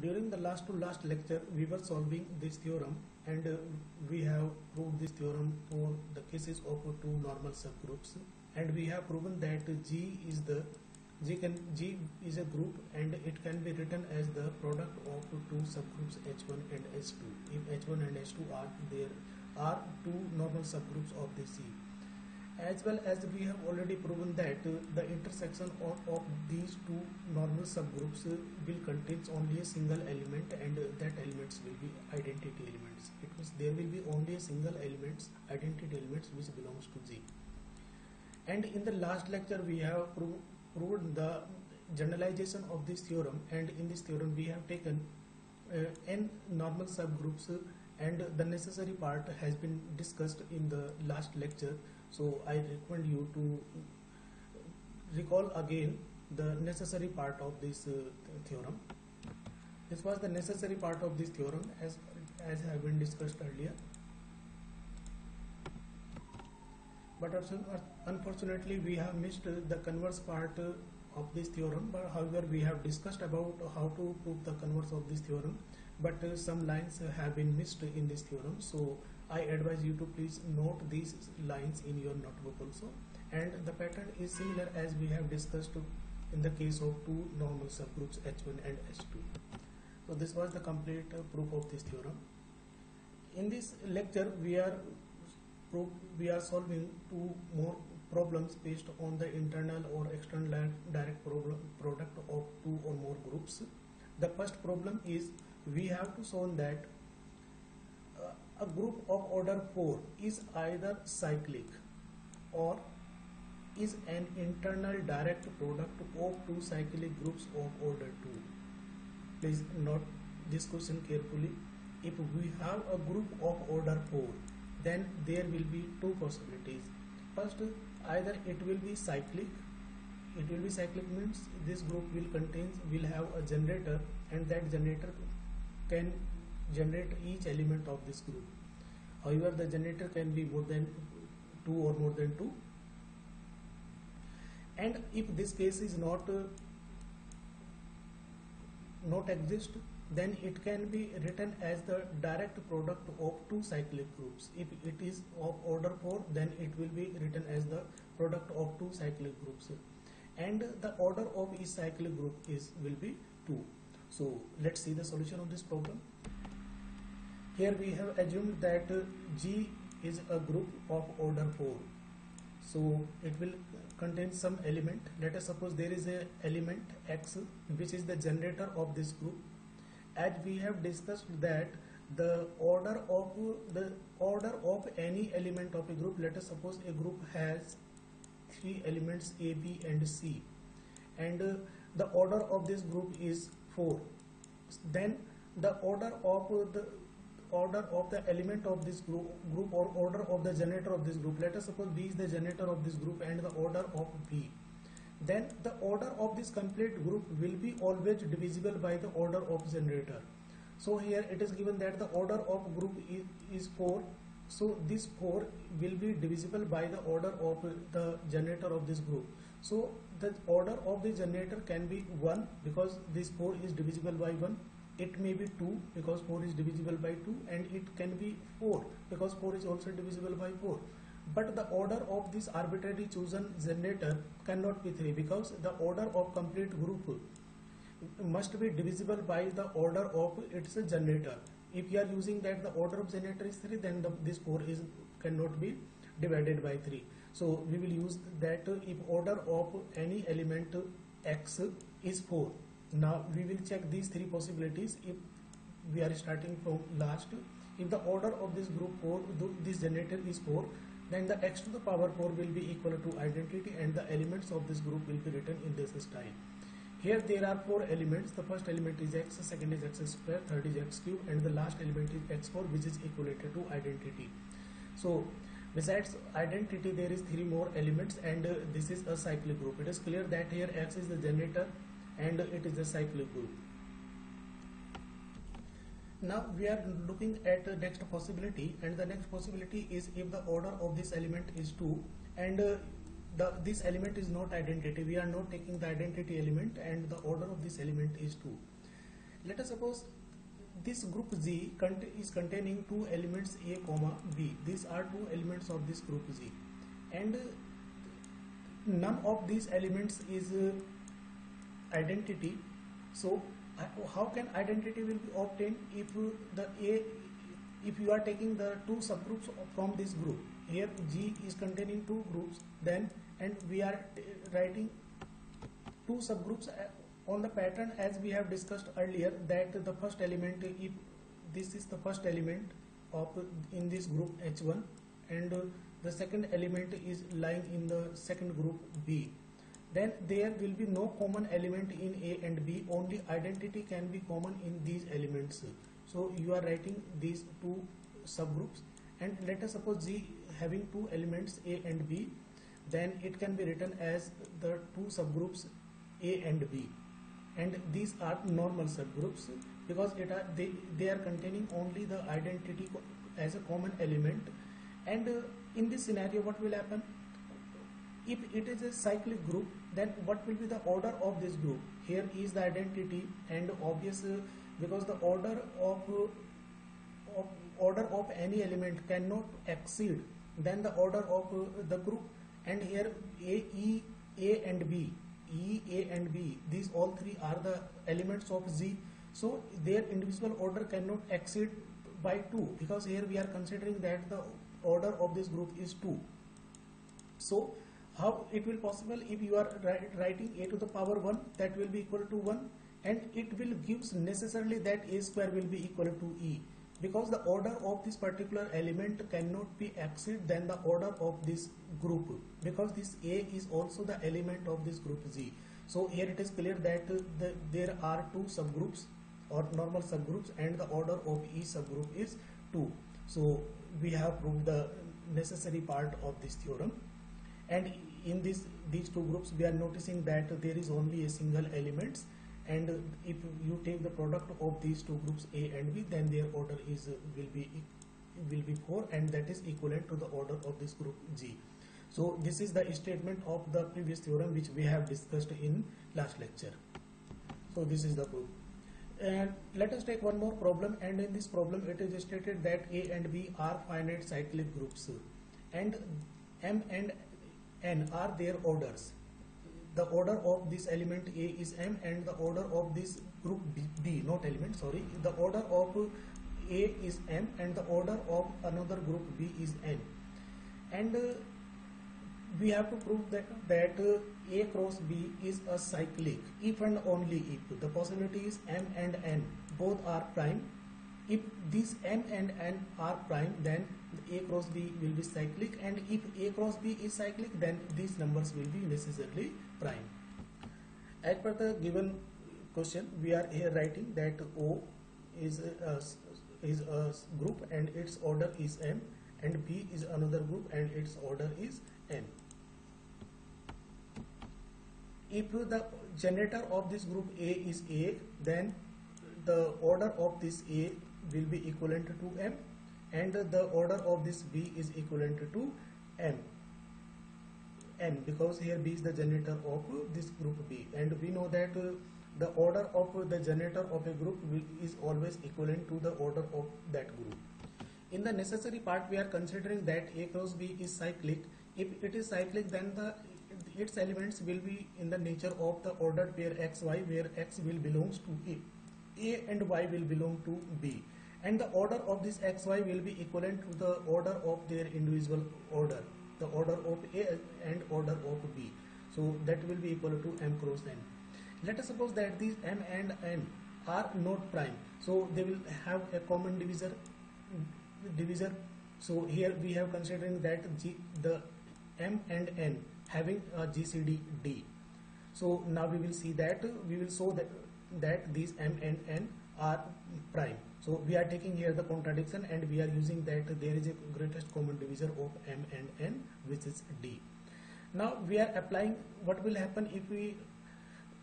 During the last to last lecture, we were solving this theorem, and we have proved this theorem for the cases of two normal subgroups, and we have proven that G is a group, and it can be written as the product of two subgroups H1 and H2. If H1 and H2 are there are two normal subgroups of the C. As well as we have already proven that the intersection of these two normal subgroups will contain only a single element, and that elements will be identity elements. It means there will be only a single elements, identity elements, which belongs to G. And in the last lecture we have proved the generalization of this theorem, and in this theorem we have taken n normal subgroups, and the necessary part has been discussed in the last lecture. So I recommend you to recall again the necessary part of this theorem. This was the necessary part of this theorem as have been discussed earlier. But unfortunately we have missed the converse part of this theorem. But however, we have discussed about how to prove the converse of this theorem, but some lines have been missed in this theorem. So I advise you to please note these lines in your notebook also. And the pattern is similar as we have discussed in the case of two normal subgroups H1 and H2. So this was the complete proof of this theorem. In this lecture we are solving two more problems based on the internal or external direct product of two or more groups. The first problem is we have to show that a group of order 4 is either cyclic or is an internal direct product of two cyclic groups of order 2. Please note this question carefully. If we have a group of order 4, then there will be two possibilities. First, either it will be cyclic. It will be cyclic means this group will have a generator, and that generator can generate each element of this group. However, the generator can be more than 2 or more than 2. And if this case is not exist, then it can be written as the direct product of two cyclic groups. If it is of order 4, then it will be written as the product of two cyclic groups, and the order of each cyclic group will be 2. So let's see the solution of this problem. Here we have assumed that G is a group of order 4. So it will contain some element. Let us suppose there is a element X which is the generator of this group. As we have discussed that the order of any element of a group, let us suppose a group has 3 elements A, B and C, and the order of this group is 4. Then the order of the element of this group or order of the generator of this group, let us suppose B is the generator of this group and the order of B, then the order of this complete group will be always divisible by the order of generator. So here it is given that the order of group is 4. So this 4 will be divisible by the order of the generator of this group. So the order of the generator can be 1 because this 4 is divisible by 1. It may be 2 because 4 is divisible by 2, and it can be 4 because 4 is also divisible by 4. But the order of this arbitrarily chosen generator cannot be 3 because the order of complete group must be divisible by the order of its generator. If you are using that the order of generator is 3, then this 4 cannot be divided by 3. So we will use that if order of any element X is 4. Now we will check these 3 possibilities. If we are starting from last, if the order of this group 4, this generator is 4, then the X to the power 4 will be equal to identity, and the elements of this group will be written in this style. Here there are 4 elements. The first element is X, second is X square, third is X cube, and the last element is X4, which is equalated to identity. So besides identity there is 3 more elements, and this is a cyclic group. It is clear that here X is the generator and it is a cyclic group. Now we are looking at the next possibility, and the next possibility is if the order of this element is 2 and this element is not identity. We are not taking the identity element, and the order of this element is 2. Let us suppose this group Z is containing two elements A comma B. These are two elements of this group Z, and none of these elements is identity. So how can identity will be obtained? If if you are taking the two subgroups from this group, here G is containing two groups, then and we are writing two subgroups on the pattern as we have discussed earlier, that the first element, if this is the first element of in this group H1, and the second element is lying in the second group B, then there will be no common element in A and B, only identity can be common in these elements. So you are writing these two subgroups, and let us suppose Z having two elements A and B, then it can be written as the two subgroups A and B, and these are normal subgroups because they are containing only the identity as a common element. And in this scenario, what will happen? If it is a cyclic group, then what will be the order of this group? Here is the identity, and obvious because the order of any element cannot exceed then the order of the group. And here A and B, these all three are the elements of Z, so their individual order cannot exceed by 2, because here we are considering that the order of this group is 2. So how it will possible? If you are writing A to the power 1, that will be equal to 1, and it will gives necessarily that A square will be equal to E, because the order of this particular element cannot be exceed than the order of this group, because this A is also the element of this group Z. So here it is clear that there are two subgroups or normal subgroups, and the order of each subgroup is 2. So we have proved the necessary part of this theorem. And in these two groups, we are noticing that there is only a single elements, and if you take the product of these two groups A and B, then their order is will be 4, and that is equivalent to the order of this group G. So this is the statement of the previous theorem which we have discussed in last lecture. So this is the proof. And let us take one more problem, and in this problem it is stated that A and B are finite cyclic groups, and M and N are their orders. The order of this element A is M, and the order of this group B, not element, sorry, the order of A is M, and the order of another group B is N. And we have to prove that A cross B is a cyclic if and only if the possibility is M and N both are prime. If these M and N are prime, then A cross B will be cyclic, and if A cross B is cyclic, then these numbers will be necessarily prime. As per the given question, we are here writing that O is a group and its order is M, and B is another group and its order is N. If the generator of this group A is A, then the order of this A will be equivalent to M, and the order of this B is equivalent to N, because here B is the generator of this group B, and we know that the order of the generator of a group is always equivalent to the order of that group. In the necessary part, we are considering that A cross B is cyclic. If it is cyclic, then its elements will be in the nature of the ordered pair XY, where X will belongs to A and Y will belong to B, and the order of this XY will be equivalent to the order of their individual order, the order of A and order of B. So that will be equal to M cross N. Let us suppose that these M and N are not prime, so they will have a common divisor. So here we have considering that the M and N having a GCD D. So now we will see that we will show that these M and N are prime. So we are taking here the contradiction, and we are using that there is a greatest common divisor of M and N, which is D. Now we are applying, what will happen if we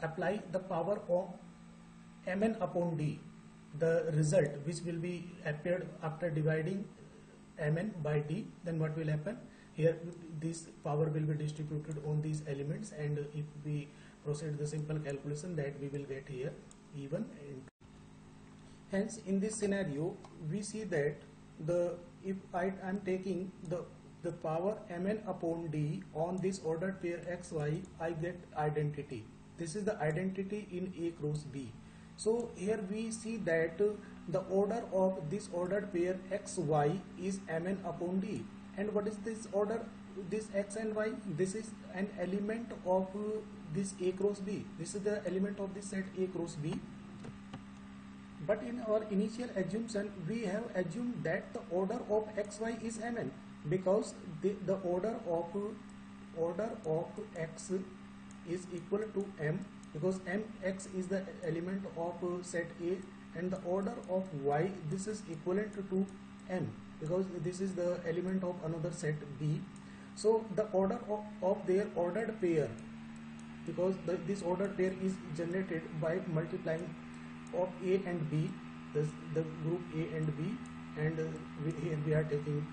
apply the power of Mn upon D, the result which will be appeared after dividing Mn by D, then what will happen? Here this power will be distributed on these elements, and if we proceed the simple calculation, that we will get here E1 and Hence, in this scenario, we see that the if I am taking the power mn upon d on this ordered pair xy, I get identity. This is the identity in A cross B. So here we see that the order of this ordered pair xy is mn upon d. And what is this order? This x and y. This is an element of this A cross B. This is the element of this set A cross B. But in our initial assumption, we have assumed that the order of xy is mn, because the order of x is equal to m, because mx is the element of set A, and the order of y, this is equivalent to m, because this is the element of another set B. So the order of their ordered pair, because this ordered pair is generated by multiplying of A and B, the group A and B, and here we are taking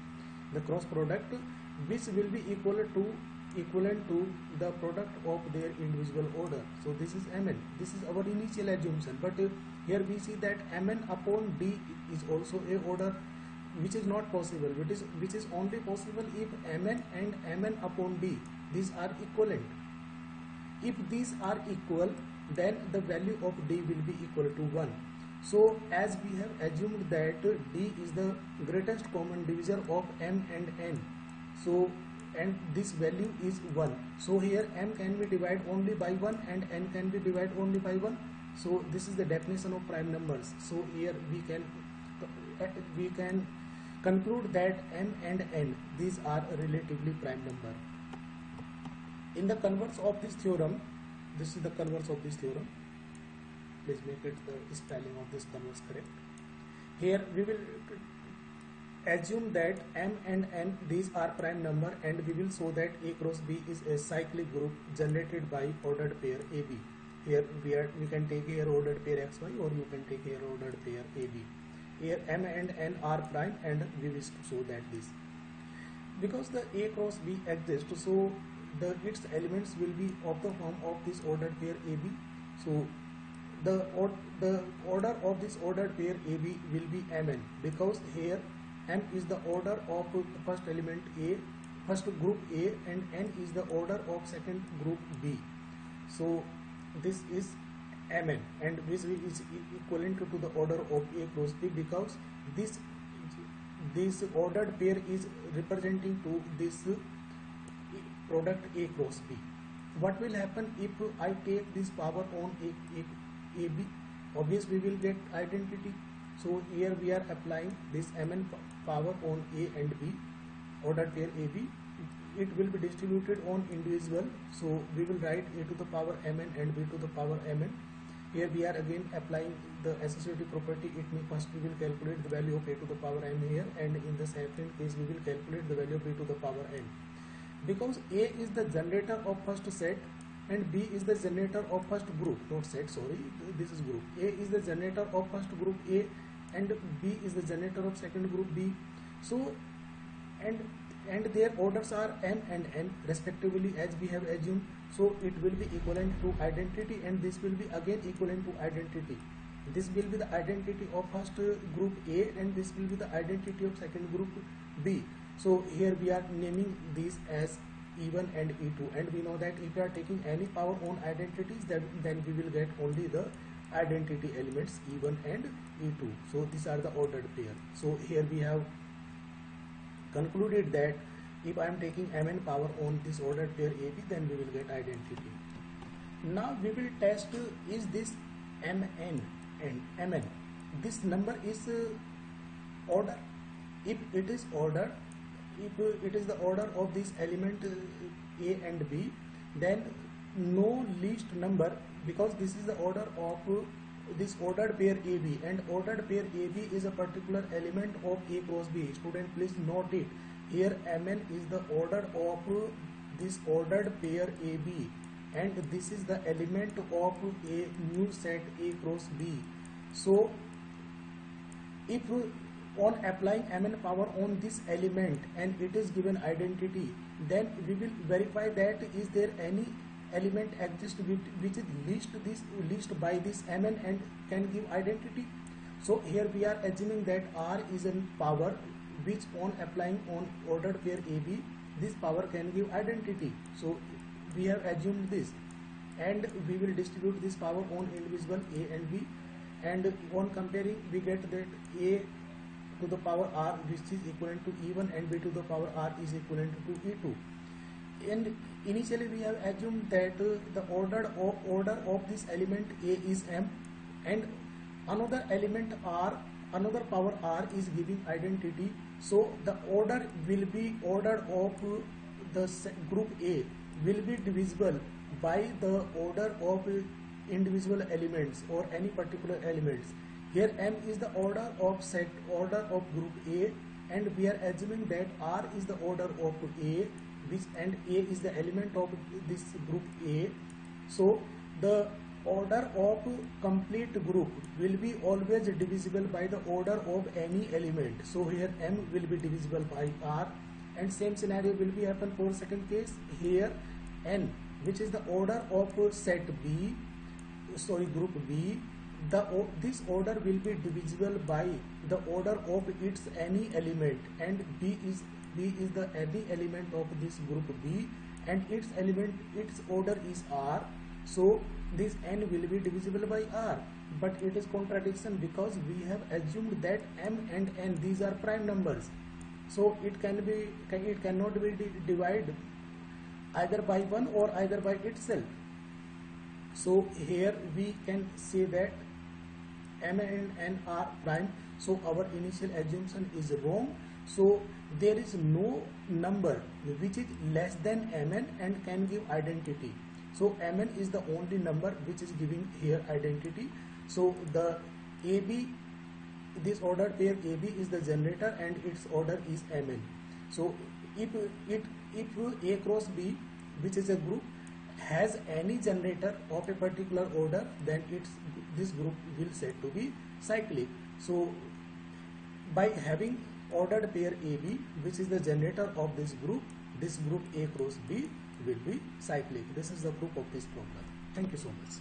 the cross product, which will be equivalent to the product of their individual order. So this is mn. This is our initial assumption, but here we see that mn upon d is also a order, which is not possible, which is only possible if mn and mn upon d, these are equivalent. If these are equal, then the value of d will be equal to 1. So as we have assumed that d is the greatest common divisor of m and n, so and this value is 1, so here m can be divided only by 1 and n can be divided only by 1. So this is the definition of prime numbers. So here we can conclude that m and n, these are a relatively prime number. In the converse of this theorem, this is the converse of this theorem. Please make it the spelling of this converse correct. Here we will assume that m and n, these are prime number, and we will show that A cross B is a cyclic group generated by ordered pair AB. Here we can take here ordered pair xy, or you can take here ordered pair AB. Here m and n are prime, and we wish to show that this, because the A cross B exists, so its elements will be of the form of this ordered pair AB. So the order of this ordered pair AB will be mn, because here m is the order of first element A, first group A, and n is the order of second group B. So this is mn, and this is equivalent to the order of A cross B, because this ordered pair is representing to this product A cross B. What will happen if I take this power on AB? Obviously we will get identity. So here we are applying this mn power on A and B, ordered pair AB. It will be distributed on individual. So we will write A to the power mn and B to the power mn. Here we are again applying the associative property. It means first we will calculate the value of A to the power m here, and in the second case we will calculate the value of B to the power n. Because A is the generator of first set and B is the generator of first group, not set, sorry, this is group. A is the generator of first group A and B is the generator of second group B. So and their orders are m and n respectively, as we have assumed. So it will be equivalent to identity, and this will be again equivalent to identity. This will be the identity of first group A, and this will be the identity of second group B. So here we are naming these as E1 and E2, and we know that if we are taking any power on identities, then we will get only the identity elements E1 and E2. So these are the ordered pair. So here we have concluded that if I am taking mn power on this ordered pair AB, then we will get identity. Now we will test, is this mn and mn, this number is order. If it is ordered, if it is the order of this element A and B, then no least number, because this is the order of this ordered pair AB, and ordered pair AB is a particular element of A cross B. Student, please note it. Here mn is the order of this ordered pair AB, and this is the element of a new set A cross B. So if on applying mn power on this element and it is given identity, then we will verify that is there any element exist which is least by this mn and can give identity. So here we are assuming that R is a power which on applying on ordered pair AB, this power can give identity. So we have assumed this, and we will distribute this power on individual A and B, and on comparing we get that A to the power R which is equivalent to E1 and B to the power R is equivalent to E2. And initially we have assumed that the order of this element A is M, and another element R, another power R is giving identity. So the order will be order of the group A will be divisible by the order of individual elements or any particular elements. Here M is the order of group A, and we are assuming that R is the order of A, which and A is the element of this group A. So the order of complete group will be always divisible by the order of any element. So here M will be divisible by R, and same scenario will be happen for second case. Here N, which is the order of group B, this order will be divisible by the order of its any element, and B is the any element of this group B, and its order is R. So this N will be divisible by R, but it is contradiction because we have assumed that M and N, these are prime numbers. So it cannot be divided either by 1 or either by itself. So here we can say that M and N are prime. So our initial assumption is wrong. So there is no number which is less than Mn and can give identity. So Mn is the only number which is giving here identity. So the AB, this ordered pair AB is the generator and its order is Mn. So if A cross B, which is a group, has any generator of a particular order, then this group will said to be cyclic. So by having ordered pair AB, which is the generator of this group A cross B will be cyclic. This is the proof of this problem. Thank you so much.